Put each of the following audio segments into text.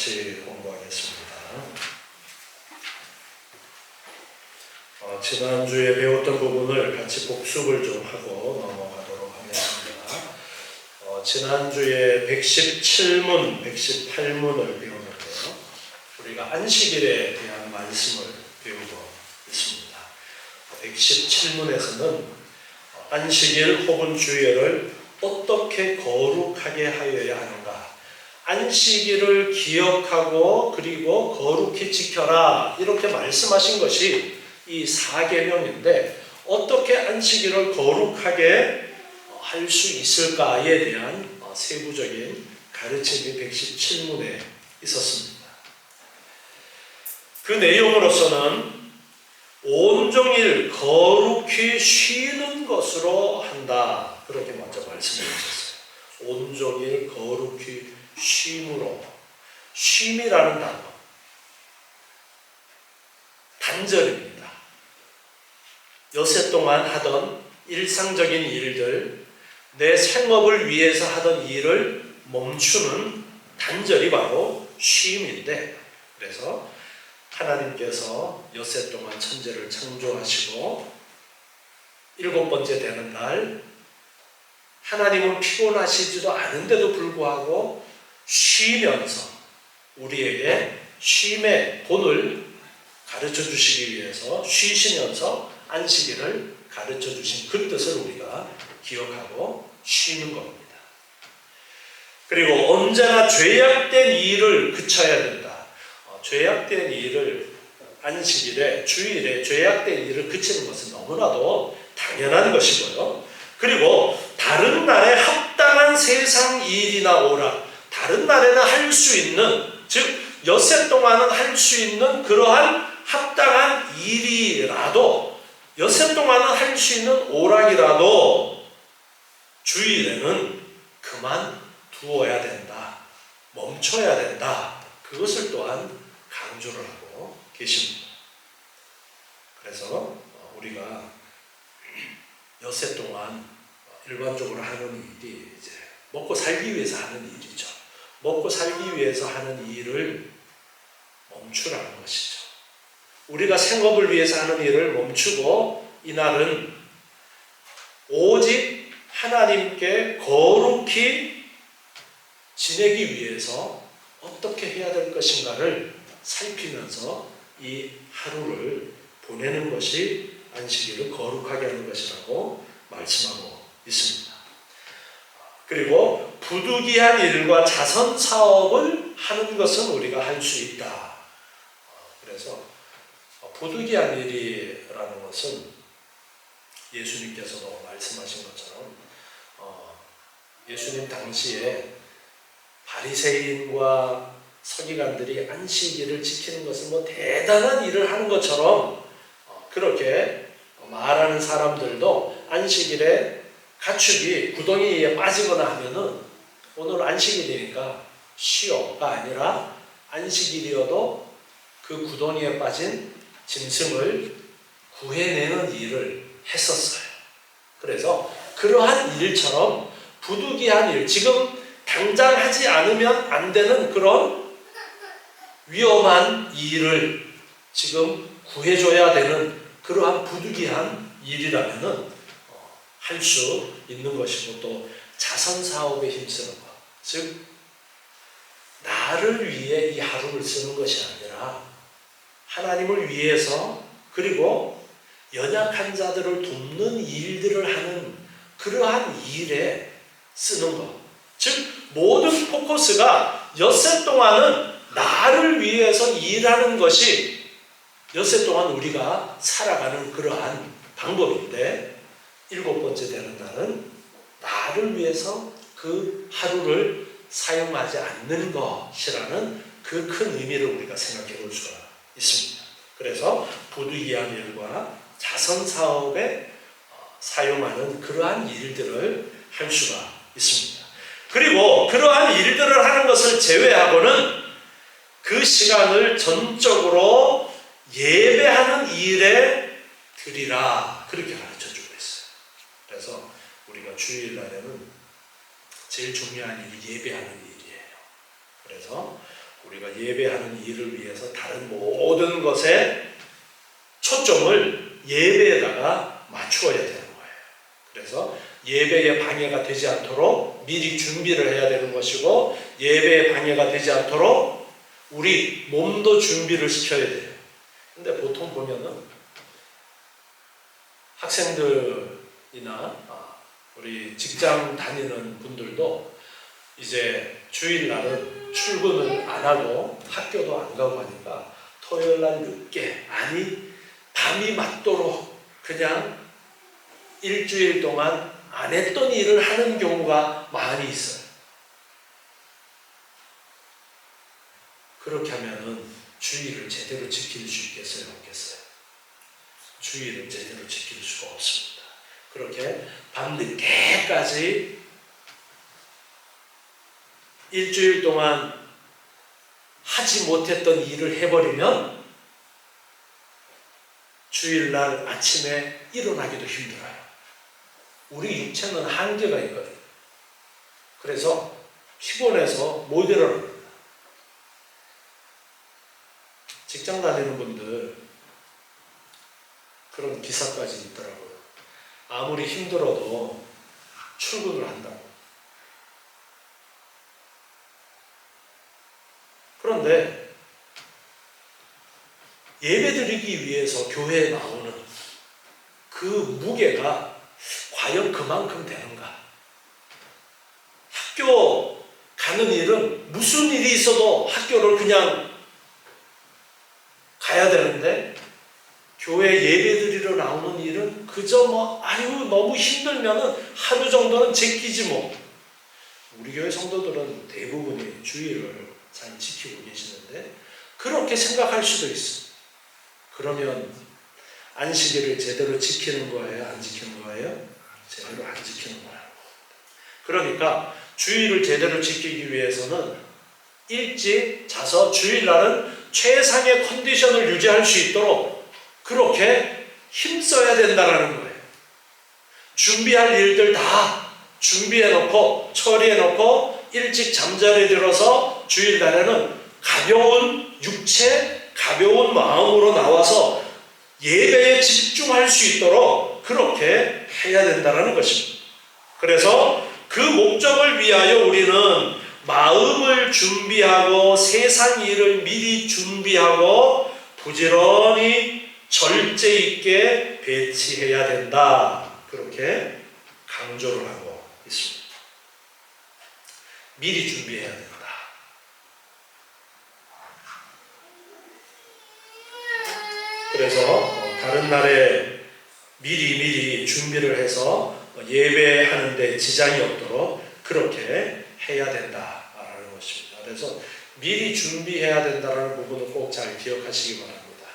같이 공부하겠습니다. 지난주에 배웠던 부분을 같이 복습을 좀 하고 넘어가도록 하겠습니다. 지난주에 117문, 118문을 배웠는데요. 우리가 안식일에 대한 말씀을 배우고 있습니다. 117문에서는 안식일 혹은 주일을 어떻게 거룩하게 하여야 하는가, 안식일을 기억하고 그리고 거룩히 지켜라, 이렇게 말씀하신 것이 이 4계명인데 어떻게 안식일을 거룩하게 할 수 있을까에 대한 세부적인 가르침이 117문에 있었습니다. 그 내용으로서는 온종일 거룩히 쉬는 것으로 한다, 그렇게 먼저 말씀해 주셨어요. 온종일 거룩히 쉼으로. 쉼이라는 단어, 단절입니다. 여세 동안 하던 일상적인 일들, 내 생업을 위해서 하던 일을 멈추는 단절이 바로 쉼인데, 그래서 하나님께서 여세 동안 천지를 창조하시고 7번째 되는 날 하나님은 피곤하시지도 않은데도 불구하고 쉬면서 우리에게 쉼의 본을 가르쳐 주시기 위해서 쉬시면서 안식일을 가르쳐 주신 그 뜻을 우리가 기억하고 쉬는 겁니다. 그리고 언제나 죄악된 일을 그쳐야 된다. 죄악된 일을, 안식일에, 주일에 죄악된 일을 그치는 것은 너무나도 당연한 것이고요. 그리고 다른 날에 합당한 세상 일이나 오라, 다른 날에는 할 수 있는, 즉 엿새 동안은 할 수 있는 그러한 합당한 일이라도, 엿새 동안은 할 수 있는 오락이라도 주일에는 그만두어야 된다, 멈춰야 된다, 그것을 또한 강조를 하고 계십니다. 그래서 우리가 엿새 동안 일반적으로 하는 일이 이제 먹고 살기 위해서 하는 일이죠. 먹고 살기 위해서 하는 일을 멈추라는 것이죠. 우리가 생업을 위해서 하는 일을 멈추고 이날은 오직 하나님께 거룩히 지내기 위해서 어떻게 해야 될 것인가를 살피면서 이 하루를 보내는 것이 안식일을 거룩하게 하는 것이라고 말씀하고 있습니다. 그리고 부득이한 일과 자선 사업을 하는 것은 우리가 할 수 있다. 그래서 부득이한 일이라는 것은 예수님께서도 말씀하신 것처럼 예수님 당시에 바리새인과 서기관들이 안식일을 지키는 것은 대단한 일을 하는 것처럼 그렇게 말하는 사람들도 안식일에 가축이 구덩이에 빠지거나 하면은 오늘 안식일이니까 쉬어가 아니라 안식일이어도 그 구덩이에 빠진 짐승을 구해내는 일을 했었어요. 그래서 그러한 일처럼 부득이한 일, 지금 당장 하지 않으면 안 되는 그런 위험한 일을 지금 구해줘야 되는 그러한 부득이한 일이라면은 할 수 있는 것이고, 또 자선 사업에 힘쓰는 것, 즉 나를 위해 이 하루를 쓰는 것이 아니라 하나님을 위해서, 그리고 연약한 자들을 돕는 일들을 하는 그러한 일에 쓰는 것, 즉 모든 포커스가 엿새 동안은 나를 위해서 일하는 것이 엿새 동안 우리가 살아가는 그러한 방법인데, 7번째 되는 날은 나를 위해서 그 하루를 사용하지 않는 것이라는 그 큰 의미를 우리가 생각해 볼 수가 있습니다. 그래서 부득이한 일과 자선 사업에 사용하는 그러한 일들을 할 수가 있습니다. 그리고 그러한 일들을 하는 것을 제외하고는 그 시간을 전적으로 예배하는 일에 드리라, 그렇게 가르쳐주고 있어요. 그래서 우리가 주일날에는 제일 중요한 일이 예배하는 일이에요. 그래서 우리가 예배하는 일을 위해서 다른 모든 것에 초점을 예배에다가 맞추어야 되는 거예요. 그래서 예배에 방해가 되지 않도록 미리 준비를 해야 되는 것이고, 예배에 방해가 되지 않도록 우리 몸도 준비를 시켜야 돼요. 근데 보통 보면은 학생들이나 우리 직장 다니는 분들도 이제 주일날은 출근을 안 하고 학교도 안 가고 하니까 토요일날 늦게, 아니 밤이 맞도록 그냥 일주일 동안 안 했던 일을 하는 경우가 많이 있어요. 그렇게 하면은 주일을 제대로 지킬 수 있겠어요, 없겠어요? 주일을 제대로 지킬 수가 없습니다. 그렇게 밤늦게까지 일주일 동안 하지 못했던 일을 해버리면 주일날 아침에 일어나기도 힘들어요. 우리 육체는 한계가 있거든요. 그래서 피곤해서 못 일어납니다. 직장 다니는 분들 그런 기사까지 있더라고요. 아무리 힘들어도 출근을 한다고. 그런데 예배드리기 위해서 교회에 나오는 그 무게가 과연 그만큼 되는가? 학교 가는 일은 무슨 일이 있어도 학교를 그냥 가야 되는데, 교회 예배드리러 나오는 일은 그저 너무 힘들면은 하루 정도는 제끼지 뭐. 우리 교회 성도들은 대부분이 주일을 잘 지키고 계시는데 그렇게 생각할 수도 있어. 그러면 안식일을 제대로 지키는 거예요? 안 지키는 거예요? 제대로 안 지키는 거예요. 그러니까 주일을 제대로 지키기 위해서는 일찍 자서 주일날은 최상의 컨디션을 유지할 수 있도록 그렇게 힘써야 된다는 거예요. 준비할 일들 다 준비해놓고 처리해놓고 일찍 잠자리에 들어서 주일날에는 가벼운 육체, 가벼운 마음으로 나와서 예배에 집중할 수 있도록 그렇게 해야 된다는 것입니다. 그래서 그 목적을 위하여 우리는 마음을 준비하고 세상 일을 미리 준비하고 부지런히 절제 있게 배치해야 된다. 그렇게 강조를 하고 있습니다. 미리 준비해야 된다. 그래서 다른 날에 미리 준비를 해서 예배하는 데 지장이 없도록 그렇게 해야 된다라는 것입니다. 그래서 미리 준비해야 된다는 부분을 꼭 잘 기억하시기 바랍니다.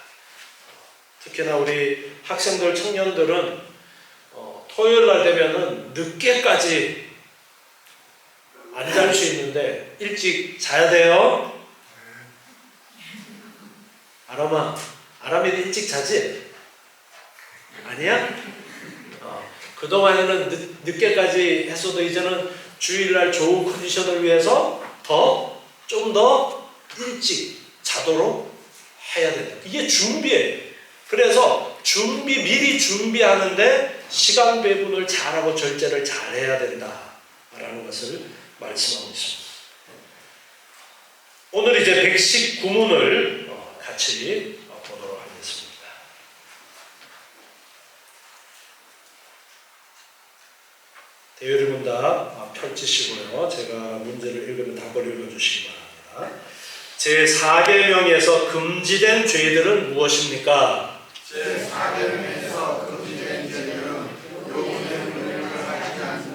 특히나 우리 학생들, 청년들은 토요일 날 되면은 늦게까지 안 잘 수 있는데 일찍 자야 돼요. 아람이 일찍 자지? 아니야? 그동안에는 늦게까지 했어도 이제는 주일날 좋은 컨디션을 위해서 좀 더 일찍 자도록 해야 된다. 이게 준비예요. 그래서 미리 준비하는데 시간 배분을 잘하고 절제를 잘해야 된다라는 것을 말씀하고 있습니다. 오늘 이제 119문을 같이 보도록 하겠습니다. 대요리문답 펼치시고요. 제가 문제를 읽으면 답을 읽어주시기 바랍니다. 제4계명에서 금지된 죄들은 무엇입니까? 제4계명에서 금지된 죄들은 요구된 분을 하지 않는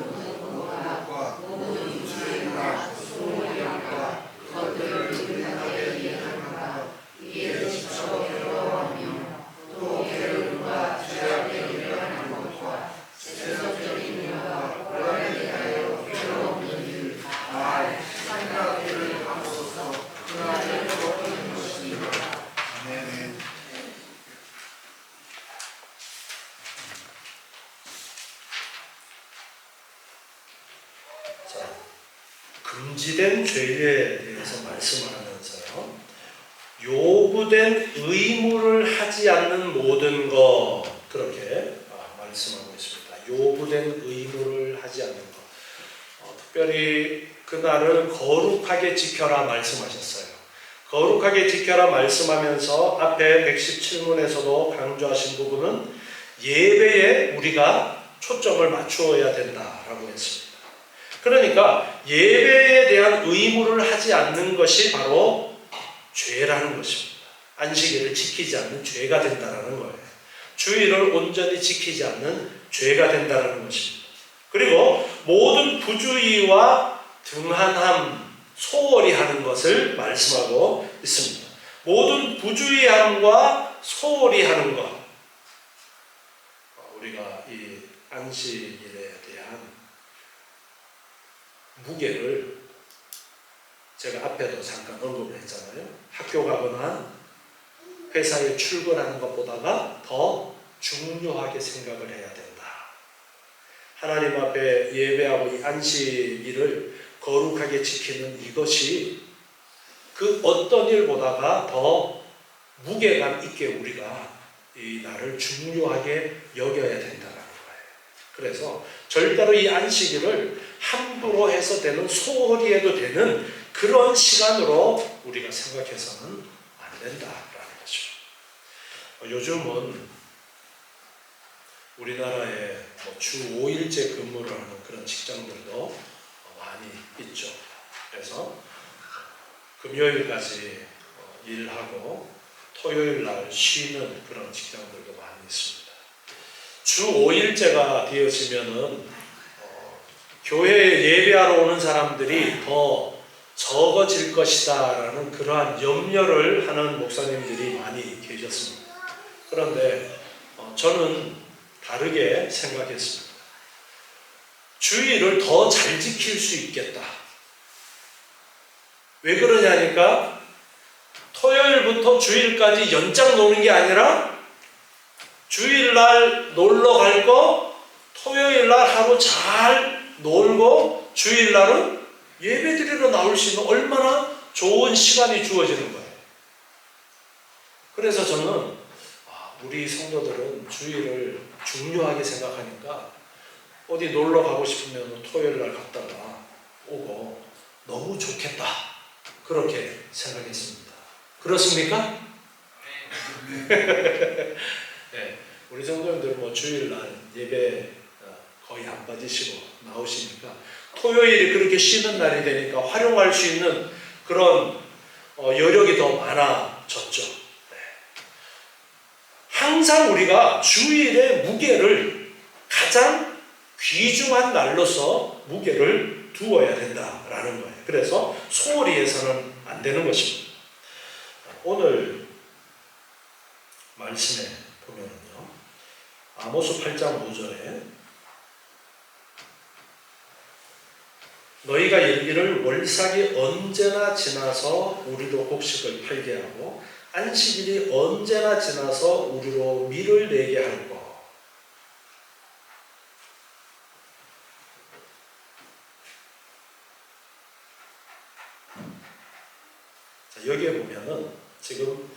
것과 모든 죄와 소량과 것들을 인하게 이해하는 이에 지쳐 괴로워하며 또 게으름과 죄악에 일어나는 것과 세속적인 명과 불안에 대하여 괴로운 일 생각을 하고서 그날을 겪는 것입니다. 아멘. 금지된 죄에 대해서 말씀을 하면서요. 요구된 의무를 하지 않는 모든 것, 그렇게 말씀하고 있습니다. 요구된 의무를 하지 않는 것. 특별히 그날을 거룩하게 지켜라 말씀하셨어요. 거룩하게 지켜라 말씀하면서 앞에 117문에서도 강조하신 부분은 예배에 우리가 초점을 맞추어야 된다라고 했습니다. 그러니까 예배에 대한 의무를 하지 않는 것이 바로 죄라는 것입니다. 안식일을 지키지 않는 죄가 된다는 거예요. 주일을 온전히 지키지 않는 죄가 된다는 것입니다. 그리고 모든 부주의와 등한함, 소홀히 하는 것을 말씀하고 있습니다. 모든 부주의함과 소홀히 하는 것, 우리가 이 안식일에 대한 무게를 제가 앞에도 잠깐 언급을 했잖아요. 학교 가거나 회사에 출근하는 것보다가 더 중요하게 생각을 해야 된다. 하나님 앞에 예배하고 이 안식일을 거룩하게 지키는 이것이 그 어떤 일보다가 더 무게감 있게 우리가 이 날을 중요하게 여겨야 된다는 거예요. 그래서 절대로 이 안식일을 함부로 해서 되는, 소홀히 해도 되는 그런 시간으로 우리가 생각해서는 안 된다라는 거죠. 요즘은 우리나라에 주 5일째 근무를 하는 그런 직장들도 많이 있죠. 그래서 금요일까지 일하고 토요일 날 쉬는 그런 직장들도 많이 있습니다. 주 5일째가 되어지면은 교회에 예배하러 오는 사람들이 더 적어질 것이다라는 그러한 염려를 하는 목사님들이 많이 계셨습니다. 그런데 저는 다르게 생각했습니다. 주일을 더 잘 지킬 수 있겠다. 왜 그러냐니까 토요일부터 주일까지 연장 노는 게 아니라 주일날 놀러 갈 거 토요일날 하루 잘 놀고 주일날은 예배드리러 나올 수 있는 얼마나 좋은 시간이 주어지는 거예요. 그래서 저는 우리 성도들은 주일을 중요하게 생각하니까 어디 놀러 가고 싶으면 토요일날 갔다가 오고 너무 좋겠다. 그렇게 생각했습니다. 그렇습니까? 네, 우리 성도님들 주일날 예배 거의 안 빠지시고 나오시니까 토요일이 그렇게 쉬는 날이 되니까 활용할 수 있는 그런 여력이 더 많아졌죠. 네. 항상 우리가 주일의 무게를 가장 귀중한 날로서 무게를 두어야 된다라는 거예요. 그래서 소홀히 해서는 안 되는 것입니다. 오늘 말씀에 보면은요, 아모스 8장 5절에 너희가 이르기를 월삭이 언제나 지나서 우리로 곡식을 팔게 하고 안식일이 언제나 지나서 우리로 밀을 내게 할까. 여기에 보면은 지금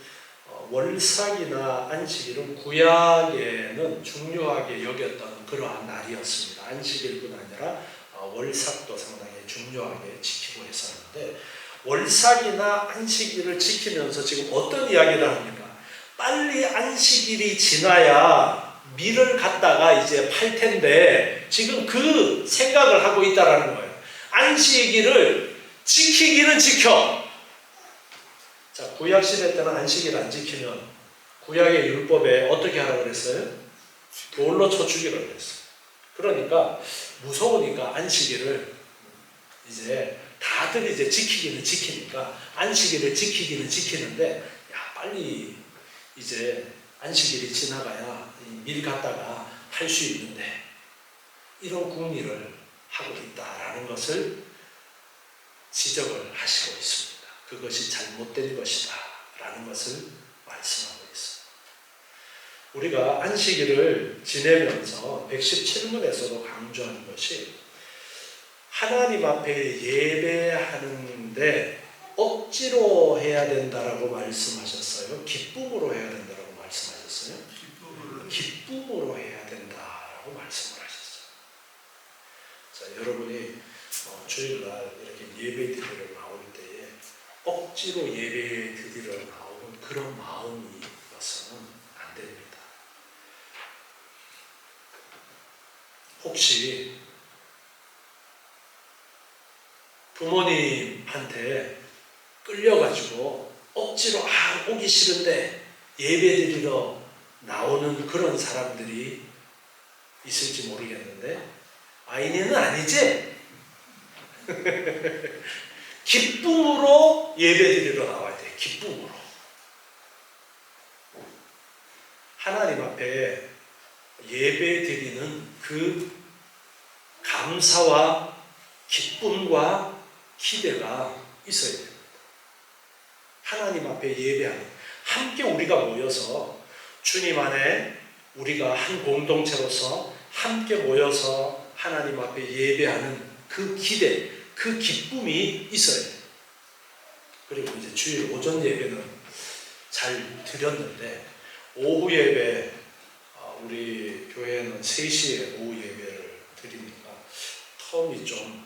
월삭이나 안식일은 구약에는 중요하게 여겼던 그러한 날이었습니다. 안식일뿐 아니라 월삭도 상당히 중요하게 지키고 했었는데 월삭이나 안식일을 지키면서 지금 어떤 이야기를 합니까? 빨리 안식일이 지나야 밀을 갖다가 이제 팔 텐데 지금 그 생각을 하고 있다라는 거예요. 안식일을 지키기는 지켜. 자, 구약 시대 때는 안식일 안 지키면 구약의 율법에 어떻게 하라고 그랬어요? 돌로 쳐 죽이라고 그랬어요. 그러니까 무서우니까 안식일을 이제 다들 이제 지키기는 지키니까 안식일을 지키기는 지키는데 야 빨리 이제 안식일이 지나가야 밀 갖다가 할 수 있는데 이런 궁리를 하고 있다라는 것을 지적을 하시고 있습니다. 그것이 잘못된 것이다 라는 것을 말씀하고 있습니다. 우리가 안식일을 지내면서 117문에서도 강조하는 것이 하나님 앞에 예배하는데 억지로 해야 된다라고 말씀하셨어요? 기쁨으로 해야 된다라고 말씀하셨어요? 기쁨으로 해야 된다라고 말씀을 하셨어요. 자, 여러분이 주일날 이렇게 예배 드리러 나올 때에 억지로 예배 드리러 나오는 그런 마음이어서는 안 됩니다. 혹시 부모님한테 끌려가지고 억지로 오기 싫은데 예배드리러 나오는 그런 사람들이 있을지 모르겠는데 아이네는 아니지? 기쁨으로 예배드리러 나와야 돼. 기쁨으로. 하나님 앞에 예배드리는 그 감사와 기쁨과 기대가 있어야 됩니다. 하나님 앞에 예배하는, 함께 우리가 모여서 주님 안에 우리가 한 공동체로서 함께 모여서 하나님 앞에 예배하는 그 기대, 그 기쁨이 있어야 돼요. 그리고 이제 주일 오전 예배는 잘 드렸는데 오후 예배, 우리 교회는 3시에 오후 예배를 드리니까 텀이 좀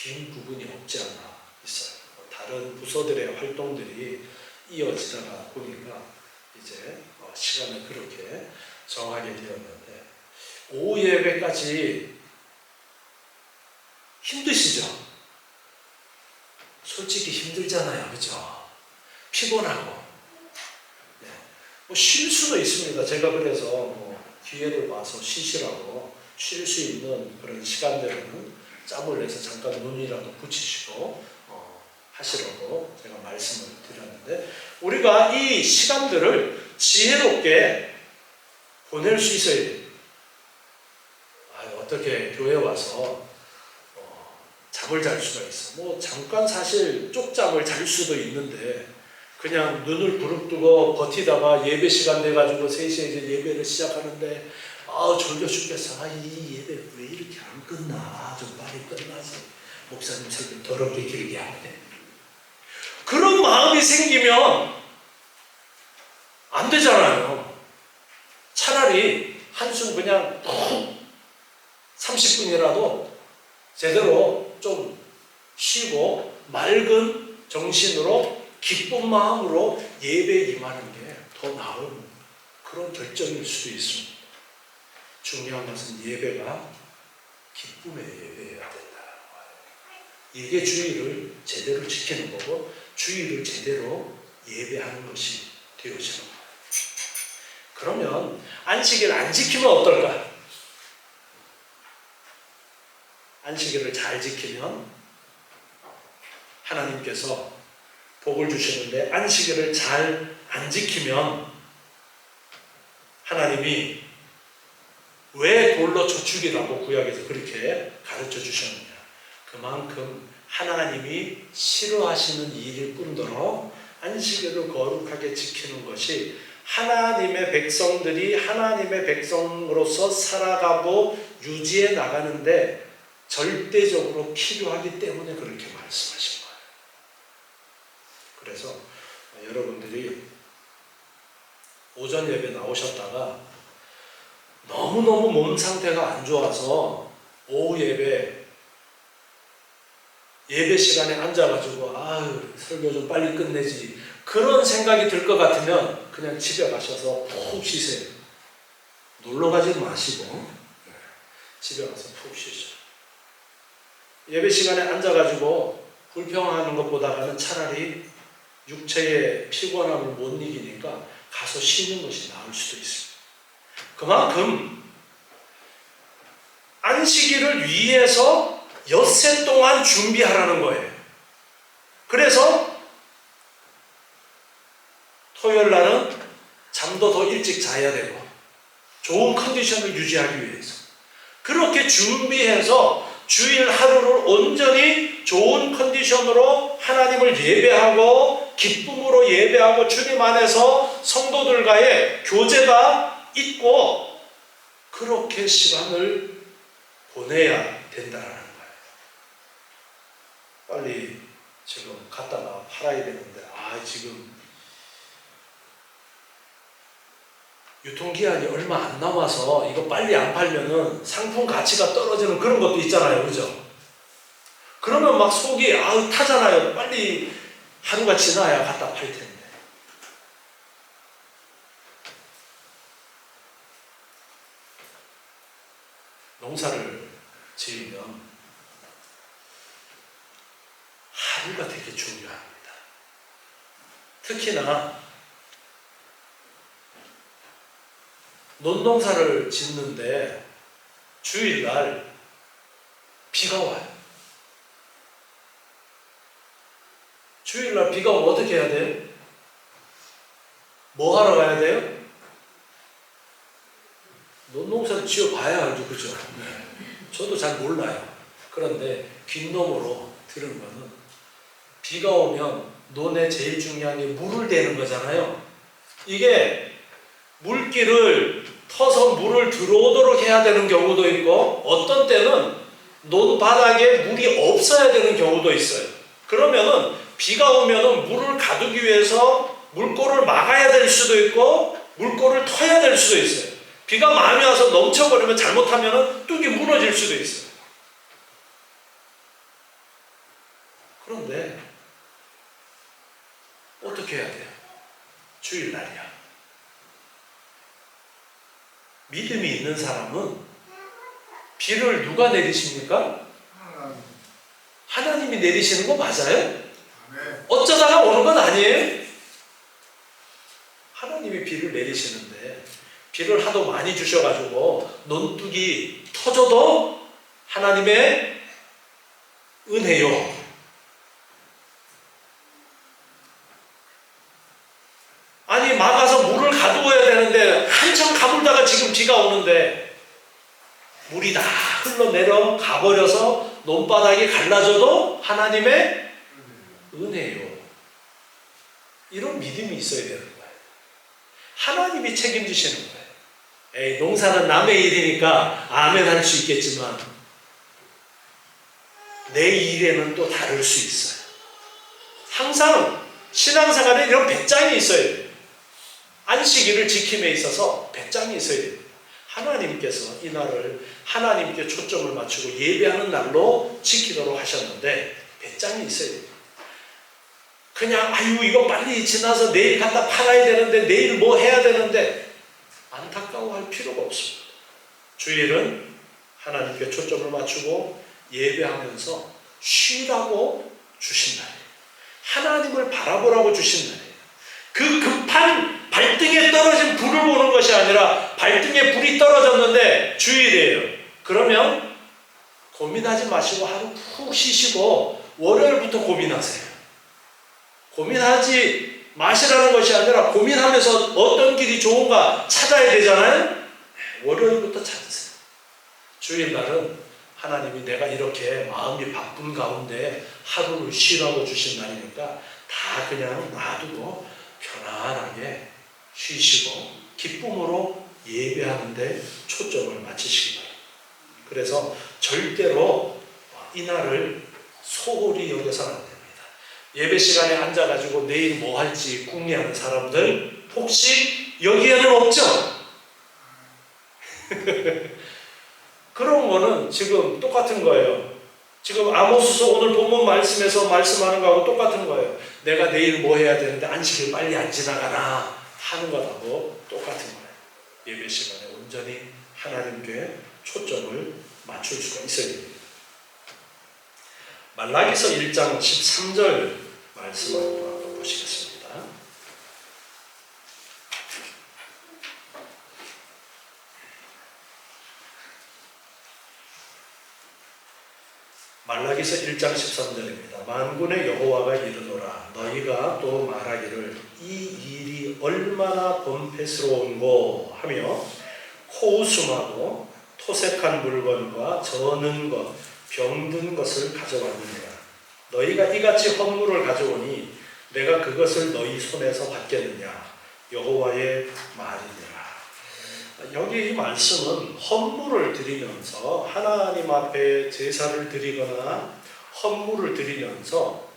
긴 부분이 없지 않아 있어요. 다른 부서들의 활동들이 이어지다가 보니까 이제 시간을 그렇게 정하게 되었는데 오후 예배까지 힘드시죠? 솔직히 힘들잖아요. 그죠? 피곤하고. 네. 쉴 수도 있습니다. 제가 그래서 기회를 봐서 쉬시라고 쉴 수 있는 그런 시간들은 짬을 내서 잠깐 눈이라도 붙이시고 하시라고 제가 말씀을 드렸는데 우리가 이 시간들을 지혜롭게 보낼 수 있어야 돼요. 어떻게 교회 와서 잠을 잘 수가 있어. 잠깐 사실 쪽잠을 잘 수도 있는데 그냥 눈을 부릅뜨고 버티다가 예배 시간 돼가지고 3시에 이제 예배를 시작하는데 졸려 죽겠어. 이 예배 왜 이렇게 안 끝나? 좀 빨리 끝나지. 목사님 설교 더럽게 길게 하네. 그런 마음이 생기면 안 되잖아요. 차라리 한숨 그냥 푹 30분이라도 제대로 좀 쉬고 맑은 정신으로 기쁜 마음으로 예배에 임하는 게 더 나은 그런 결정일 수도 있습니다. 중요한 것은 예배가 기쁨의 예배여야 된다는 거예요. 이게 주의를 제대로 지키는 거고 주의를 제대로 예배하는 것이 되어지는 거예요. 그러면 안식일 안 지키면 어떨까? 안식일을 잘 지키면 하나님께서 복을 주시는데 안식일을 잘 안 지키면 하나님이 왜 돌로 쳐 죽이라고 구약에서 그렇게 가르쳐 주셨느냐. 그만큼 하나님이 싫어하시는 일일 뿐더러 안식일을 거룩하게 지키는 것이 하나님의 백성들이 하나님의 백성으로서 살아가고 유지해 나가는데 절대적으로 필요하기 때문에 그렇게 말씀하신 거예요. 그래서 여러분들이 오전 예배 나오셨다가 너무너무 몸 상태가 안 좋아서 오후 예배 시간에 앉아가지고 설교 좀 빨리 끝내지 그런 생각이 들 것 같으면 그냥 집에 가셔서 푹 쉬세요. 놀러 가지 마시고 집에 가서 푹 쉬셔. 예배 시간에 앉아가지고 불평하는 것보다는 차라리 육체의 피곤함을 못 이기니까 가서 쉬는 것이 나을 수도 있습니다. 그만큼 안식일을 위해서 엿새 동안 준비하라는 거예요. 그래서 토요일 날은 잠도 더 일찍 자야 되고 좋은 컨디션을 유지하기 위해서 그렇게 준비해서 주일 하루를 온전히 좋은 컨디션으로 하나님을 예배하고 기쁨으로 예배하고 주님 안에서 성도들과의 교제가 있고 그렇게 시간을 보내야 된다는 거예요. 빨리 지금 갖다가 팔아야 되는데 지금 유통기한이 얼마 안 남아서 이거 빨리 안 팔면은 상품 가치가 떨어지는 그런 것도 있잖아요. 그죠? 그러면 막 속이 타잖아요. 빨리 하루가 지나야 갖다 팔 텐데. 농사를 지으면 하루가 되게 중요합니다. 특히나 논농사를 짓는데 주일날 비가 와요. 주일날 비가 오면 어떻게 해야 돼요? 뭐 하러 가야 돼요? 논농사를 지어봐야 알죠. 그죠? 저도 잘 몰라요. 그런데 귓놈으로 들은 거는 비가 오면 논에 제일 중요한 게 물을 대는 거잖아요. 이게 물길을 터서 물을 들어오도록 해야 되는 경우도 있고 어떤 때는 논 바닥에 물이 없어야 되는 경우도 있어요. 그러면은 비가 오면은 물을 가두기 위해서 물꼬를 막아야 될 수도 있고 물꼬를 터야 될 수도 있어요. 비가 많이 와서 넘쳐버리면 잘못하면은 뚝이 무너질 수도 있어요. 그런데 어떻게 해야 돼요? 주일날이야. 믿음이 있는 사람은 비를 누가 내리십니까? 하나님이 내리시는 거 맞아요? 어쩌다가 오는 건 아니에요? 하나님이 비를 내리시는데 비를 하도 많이 주셔가지고 논둑이 터져도 하나님의 은혜요. 아니 막아서 물을 가두어야 되는데 한참 가물다가 지금 비가 오는데 물이 다 흘러내려 가버려서 논바닥이 갈라져도 하나님의 은혜요. 이런 믿음이 있어야 되는 거예요. 하나님이 책임지시는 거예요. 에이, 농사는 남의 일이니까 아멘 할 수 있겠지만 내 일에는 또 다를 수 있어요. 항상 신앙생활에 이런 배짱이 있어야 돼요. 안식일을 지킴에 있어서 배짱이 있어야 돼요. 하나님께서 이 날을 하나님께 초점을 맞추고 예배하는 날로 지키도록 하셨는데 배짱이 있어야 돼요. 그냥 이거 빨리 지나서 내일 갖다 팔아야 되는데 내일 뭐 해야 되는데 안타까워할 필요가 없습니다. 주일은 하나님께 초점을 맞추고 예배하면서 쉬라고 주신 날이에요. 하나님을 바라보라고 주신 날이에요. 그 급한 발등에 떨어진 불을 보는 것이 아니라 발등에 불이 떨어졌는데 주일이에요. 그러면 고민하지 마시고 하루 푹 쉬시고 월요일부터 고민하세요. 고민하지 마시라는 것이 아니라 고민하면서 어떤 길이 좋은가 찾아야 되잖아요. 월요일부터 찾으세요. 주일날은 하나님이 내가 이렇게 마음이 바쁜 가운데 하루를 쉬라고 주신 날이니까 다 그냥 놔두고 편안하게 쉬시고 기쁨으로 예배하는데 초점을 맞추시기 바랍니다. 그래서 절대로 이 날을 소홀히 여겨서는 안 됩니다. 예배 시간에 앉아가지고 내일 뭐 할지 궁리하는 사람들 혹시 여기에는 없죠? 그런 거는 지금 똑같은 거예요. 지금 아모스서 오늘 본문 말씀에서 말씀하는 거하고 똑같은 거예요. 내가 내일 뭐 해야 되는데 안식일 빨리 안 지나가나 하는 것하고 똑같은 거예요. 예배 시간에 온전히 하나님께 초점을 맞출 수가 있어야 됩니다. 말라기서 1장 13절 말씀을 한번 보시겠습니다. 말라기서 1장 13절입니다. 만군의 여호와가 이르노라 너희가 또 말하기를 이 일이 얼마나 번패스러운고 하며 코웃음하고 토색한 물건과 저는 것 병든 것을 가져왔느니라. 너희가 이같이 헌물을 가져오니 내가 그것을 너희 손에서 받겠느냐 여호와의 말이니라. 여기 이 말씀은 헌물을 드리면서 하나님 앞에 제사를 드리거나 헌물을 드리면서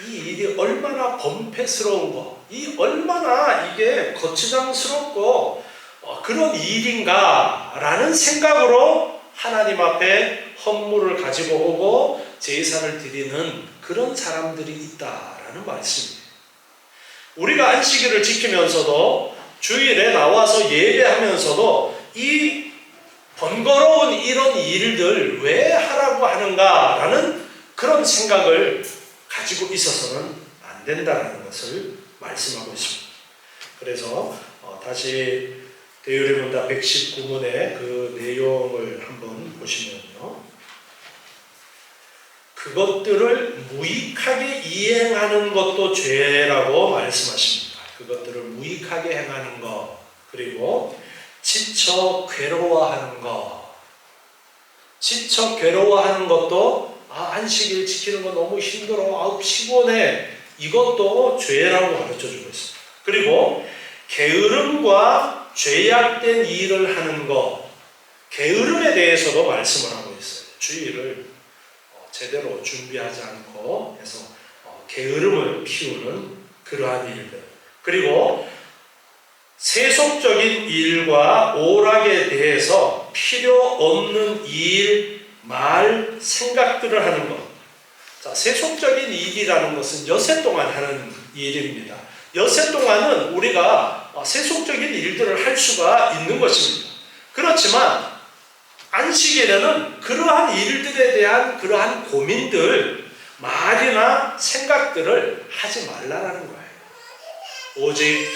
이 일이 얼마나 범패스러운 거, 이 얼마나 이게 거추장스럽고 그런 일인가라는 생각으로 하나님 앞에 헌물을 가지고 오고 제사를 드리는 그런 사람들이 있다라는 말씀이에요. 우리가 안식일을 지키면서도 주일에 나와서 예배하면서도 이 번거로운 이런 일들 왜 하라고 하는가라는 그런 생각을 가지고 있어서는 안 된다는 것을 말씀하고 있습니다. 그래서 다시 대유리문답 119문의 그 내용을 한번 보시면요. 그것들을 무익하게 이행하는 것도 죄라고 말씀하십니다. 그것들을 무익하게 행하는 것, 그리고 지쳐 괴로워하는 것. 지쳐 괴로워하는 것도 안식일 지키는 거 너무 힘들어, 피곤해. 이것도 죄라고 가르쳐주고 있습니다. 그리고 게으름과 죄악된 일을 하는 것, 게으름에 대해서도 말씀을 하고 있어요. 주일을 제대로 준비하지 않고 해서 게으름을 피우는 그러한 일들, 그리고 세속적인 일과 오락에 대해서 필요 없는 일, 말, 생각들을 하는 것. 자, 세속적인 일이라는 것은 엿새 동안 하는 일입니다. 엿새 동안은 우리가 세속적인 일들을 할 수가 있는 것입니다. 그렇지만 안식일에는 그러한 일들에 대한 그러한 고민들, 말이나 생각들을 하지 말라라는 거예요. 오직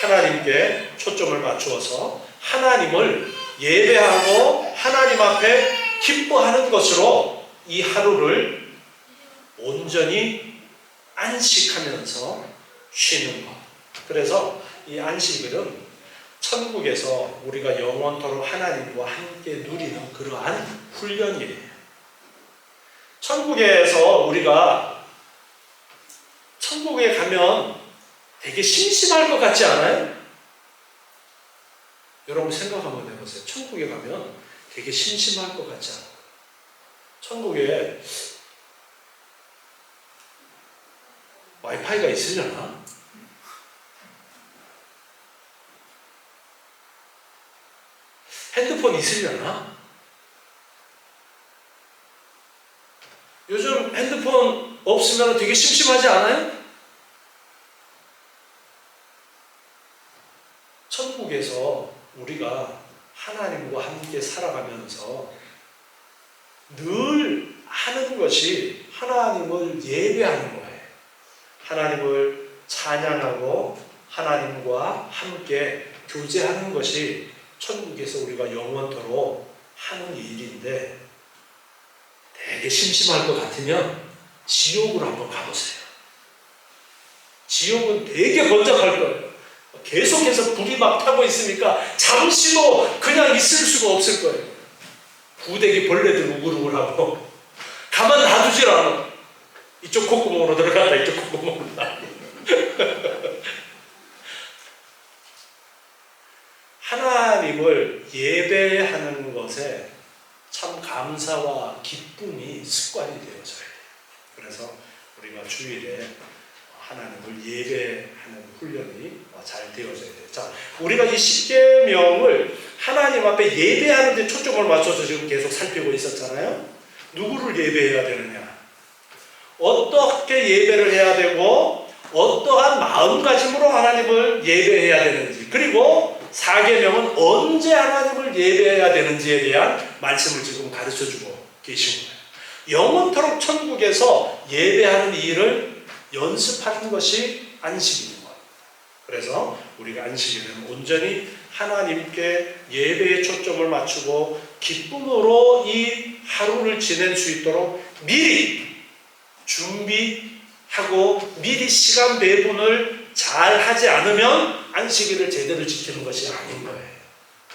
하나님께 초점을 맞추어서 하나님을 예배하고 하나님 앞에 기뻐하는 것으로 이 하루를 온전히 안식하면서 쉬는 것. 그래서 이 안식일은 천국에서 우리가 영원토록 하나님과 함께 누리는 그러한 훈련이에요. 천국에서 우리가 천국에 가면 되게 심심할 것 같지 않아요? 여러분 생각 한번 해보세요. 천국에 가면 되게 심심할 것 같지 않아요? 천국에 와이파이가 있으려나? 핸드폰 있으려나? 요즘 핸드폰 없으면 되게 심심하지 않아요? 천국에서 우리가 하나님과 함께 살아가면서 늘 하는 것이 하나님을 예배하는 거예요. 하나님을 찬양하고 하나님과 함께 교제하는 것이 천국에서 우리가 영원토록 하는 일인데, 되게 심심할 것 같으면 지옥으로 한번 가보세요. 지옥은 되게 번잡할 거예요. 계속해서 불이 막 타고 있으니까 잠시도 그냥 있을 수가 없을 거예요. 구데기 벌레들 우글우글하고 가만 놔두질 않아. 이쪽 콧구멍으로 들어갔다 이쪽 콧구멍으로 나왔다. 하나님을 예배하는 것에 참 감사와 기쁨이 습관이 되어져야 돼요. 그래서 우리가 주일에 하나님을 예배하는 훈련이 잘 되어져야 돼요. 자, 우리가 이 십계명을 하나님 앞에 예배하는 데 초점을 맞춰서 지금 계속 살피고 있었잖아요. 누구를 예배해야 되느냐? 어떻게 예배를 해야 되고 어떠한 마음가짐으로 하나님을 예배해야 되는지, 그리고 4계명은 언제 하나님을 예배해야 되는지에 대한 말씀을 지금 가르쳐주고 계신 거예요. 영원토록 천국에서 예배하는 일을 연습하는 것이 안식일인 거예요. 그래서 우리가 안식일은 온전히 하나님께 예배에 초점을 맞추고 기쁨으로 이 하루를 지낼 수 있도록 미리 준비하고 미리 시간 배분을 잘 하지 않으면 안식일을 제대로 지키는 것이 아닌 거예요.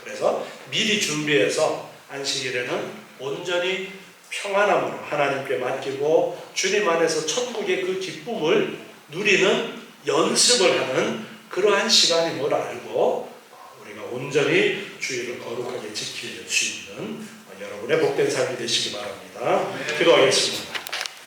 그래서 미리 준비해서 안식일에는 온전히 평안함으로 하나님께 맡기고 주님 안에서 천국의 그 기쁨을 누리는 연습을 하는 그러한 시간임을 알고 우리가 온전히 주일을 거룩하게 지킬 수 있는 여러분의 복된 삶이 되시기 바랍니다. 기도하겠습니다.